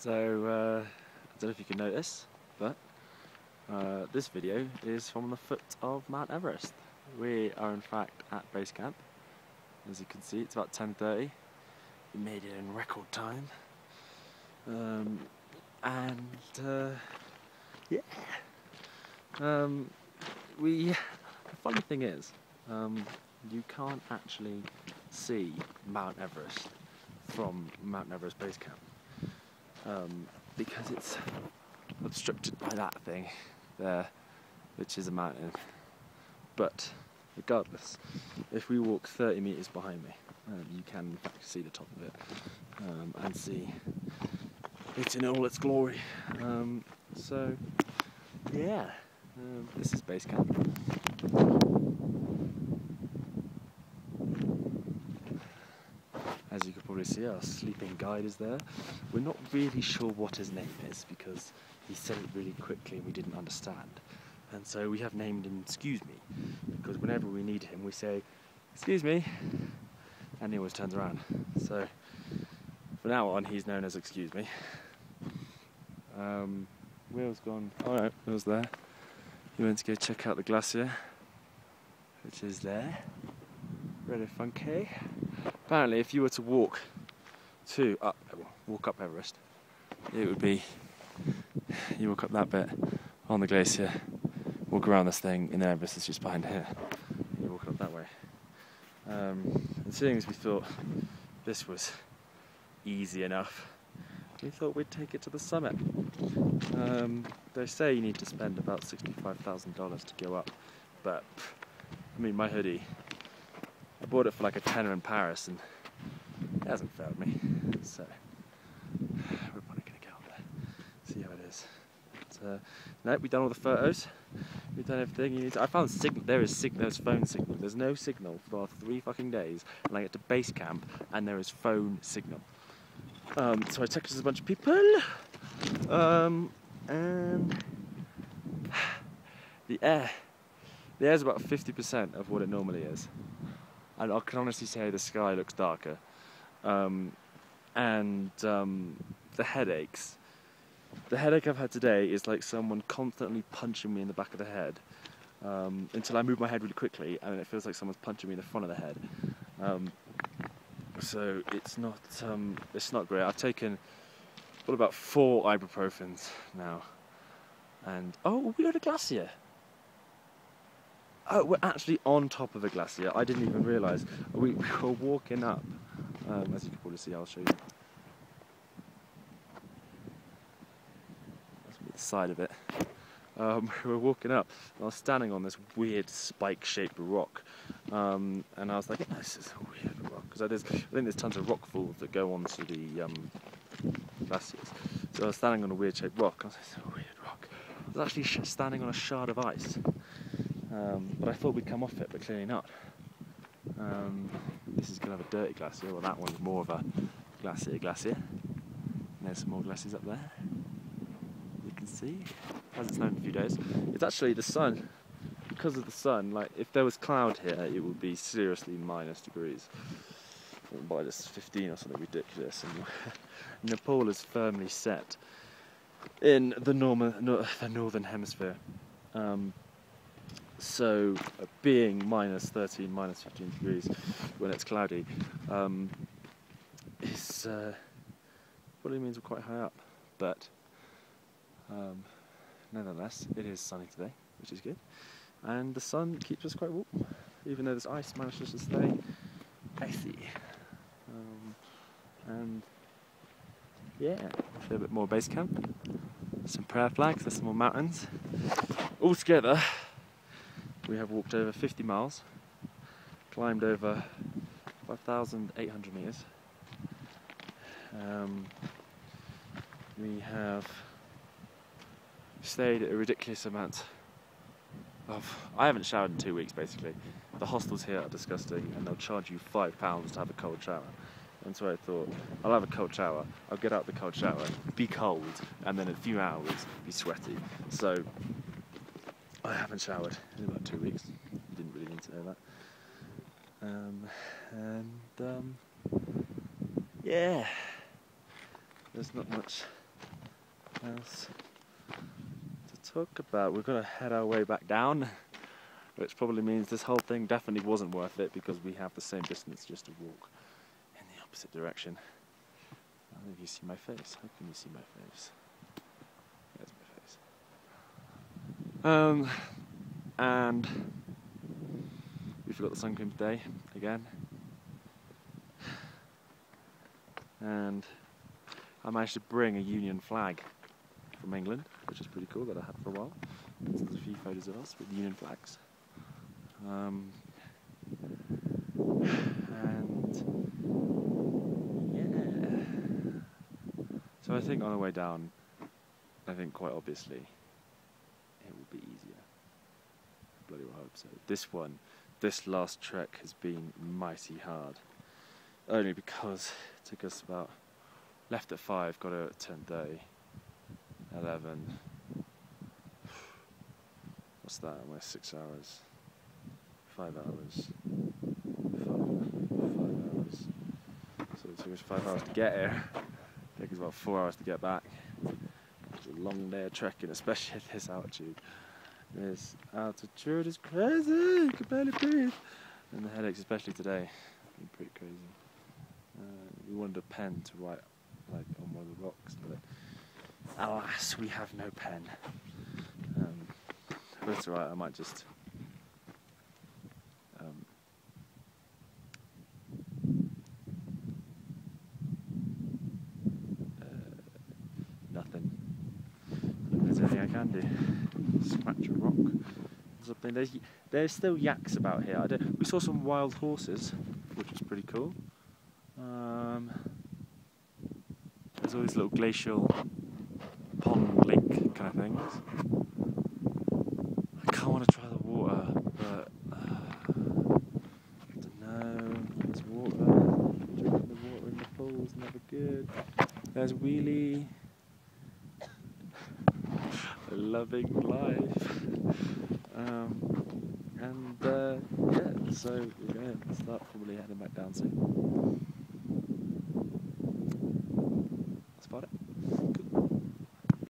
So, I don't know if you can notice, but this video is from the foot of Mount Everest. We are in fact at base camp. As you can see, it's about 10:30. We made it in record time. Yeah. The funny thing is, you can't actually see Mount Everest from Mount Everest base camp. Because it's obstructed by that thing there, which is a mountain. But regardless, if we walk 30 meters behind me, you can in fact see the top of it and see it in all its glory. So yeah, this is base camp. As you can probably see, our sleeping guide is there. We're not really sure what his name is because he said it really quickly and we didn't understand. And so we have named him Excuse Me, because whenever we need him we say, "Excuse me," and he always turns around. So from now on he's known as Excuse Me. Will's gone. Oh no, Will's there. He went to go check out the glacier, which is there. Really funky. Apparently, if you were to walk up Everest, it would be you walk up that bit on the glacier, walk around this thing, and then Everest is just behind here. You walk up that way. And seeing as we thought this was easy enough, we thought we'd take it to the summit. They say you need to spend about $65,000 to go up, but I mean, my hoodie, I bought it for like a tenner in Paris and it hasn't failed me, so we're probably going to get up there, see how it is. But, no, we've done all the photos, we've done everything you need to. I found signal. There's phone signal. There's no signal for 3 fucking days, and I get to base camp and there is phone signal. So I texted a bunch of people, and the air's about 50% of what it normally is. And I can honestly say the sky looks darker. The headaches. The headache I've had today is like someone constantly punching me in the back of the head until I move my head really quickly, and it feels like someone's punching me in the front of the head. So it's not great. I've taken about 4 ibuprofens now, and we're at a glacier. Oh, we're actually on top of a glacier. I didn't even realise. We were walking up. As you can probably see, I'll show you. That's the side of it. We were walking up, and I was standing on this weird spike-shaped rock, and I was like, "This is a weird rock," because I think there's tons of rock falls that go onto the glaciers. So I was standing on a weird-shaped rock. And I was like, "This is a weird rock." I was actually standing on a shard of ice. But I thought we'd come off it, but clearly not. This is kind of a dirty glacier, well that one's more of a glacier. And there's some more glaciers up there, you can see. Hasn't snowed in a few days. It's actually the sun, because of the sun, like if there was cloud here it would be seriously -degrees. By just 15 or something ridiculous. And Nepal is firmly set in the northern hemisphere. So being -13, -15 degrees when it's cloudy is probably means we're quite high up. But nonetheless, it is sunny today, which is good. And the sun keeps us quite warm, even though this ice manages to stay icy. And yeah, a little bit more base camp, some prayer flags, there's some more mountains. All together, we have walked over 50 miles, climbed over 5,800 meters. We have stayed at a ridiculous amount of... I haven't showered in 2 weeks, basically. The hostels here are disgusting, and they'll charge you £5 to have a cold shower. And so I thought, I'll have a cold shower, I'll get out the cold shower, be cold, and then in a few hours, be sweaty. So I haven't showered in about 2 weeks. You didn't really need to know that. Yeah, there's not much else to talk about? We're going to head our way back down, which probably means this whole thing definitely wasn't worth it because we have the same distance just to walk in the opposite direction. I don't know if you see my face. How can you see my face? There's my face. And we forgot the sun cream today again. And I managed to bring a Union flag from England, which is pretty cool, that I had for a while. So there's a few photos of us with Union flags. And yeah. So I think on the way down, I think quite obviously it will be easier. I bloody well hope so. This last trek has been mighty hard. Only because it took us about, left at 5, got out at 10:30, 11. What's that? Almost 6 hours. 5 hours. 5 hours. So it took us 5 hours to get here. It took us about 4 hours to get back. It's a long day of trekking, especially at this altitude. This altitude is crazy. You can barely breathe. And the headaches, especially today, have been pretty crazy. We wanted a pen to write like on one of the rocks, but alas, we have no pen. But it's alright, I might just nothing. There's anything I can do. Scratch a rock. Something. There's still yaks about here. We saw some wild horses, which was pretty cool. There's all these little glacial pond lake kind of things. I kind of want to try the water, but I don't know. There's water. Drinking the water in the pool is never good. There's Wheelie. Loving life. Yeah, so we're going to start probably heading back down soon. That's about it. Good.